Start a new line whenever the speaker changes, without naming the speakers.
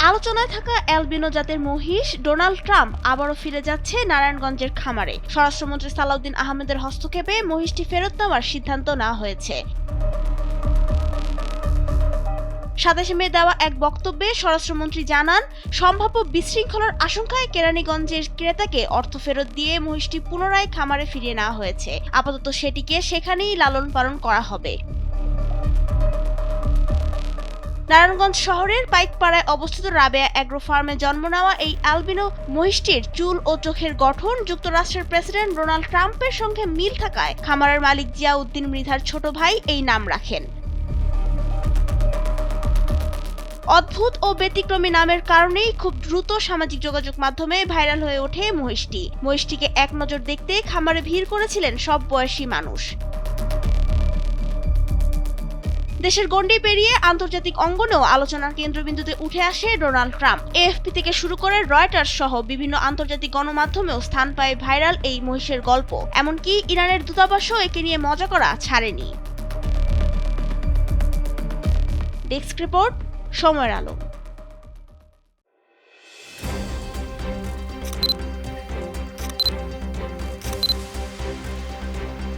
আলোচনায় থাকা অ্যালবিনো জাতের মহিষ ডোনাল্ড ট্রাম্প আবারও ফিরে যাচ্ছে নারায়ণগঞ্জের খামারে। স্বরাষ্ট্রমন্ত্রী সালাউদ্দিন আহমেদের হস্তক্ষেপে মহিষটি ফেরত নেওয়ার সিদ্ধান্ত নেওয়া হয়েছে। ২৭ মে দেওয়া এক বক্তব্যে স্বরাষ্ট্রমন্ত্রী জানান, সম্ভাব্য বিশৃঙ্খলার আশঙ্কায় কেরানীগঞ্জের ক্রেতাকে অর্থ ফেরত দিয়ে মহিষটি পুনরায় খামারে ফিরিয়ে নেওয়া হয়েছে। আপাতত সেটিকে সেখানেই লালন পালন করা হবে। নারায়ণগঞ্জ শহরের পাইকপাড়ায় অবস্থিত রাবেয়া অ্যাগ্রো ফার্মে জন্ম নেওয়া এই অ্যালবিনো মহিষটির চুল ও চোখের গঠন যুক্তরাষ্ট্রের প্রেসিডেন্ট ডোনাল্ড ট্রাম্পের সঙ্গে মিল থাকায় খামারের মালিক জিয়াউদ্দিন মৃধার ছোট ভাই এই নাম রাখেন। অদ্ভুত ও ব্যতিক্রমী নামের কারণেই খুব দ্রুত সামাজিক যোগাযোগ মাধ্যমে ভাইরাল হয়ে ওঠে মহিষটিকে এক নজর দেখতে খামারে ভিড় করেছিলেন সব বয়সী মানুষ। দেশের গণ্ডি পেরিয়ে আন্তর্জাতিক অঙ্গনেও আলোচনার কেন্দ্রবিন্দুতে উঠে আসে ডোনাল্ড ট্রাম্প। এএফপি থেকে শুরু করে রয়টার্স সহ বিভিন্ন আন্তর্জাতিক গণমাধ্যমেও স্থান পায় ভাইরাল এই মহিষের গল্প। এমনকি ইরানের দূতাবাসও একে নিয়ে মজা করা ছাড়েনি। ডেস্ক রিপোর্ট, সময়ের আলো।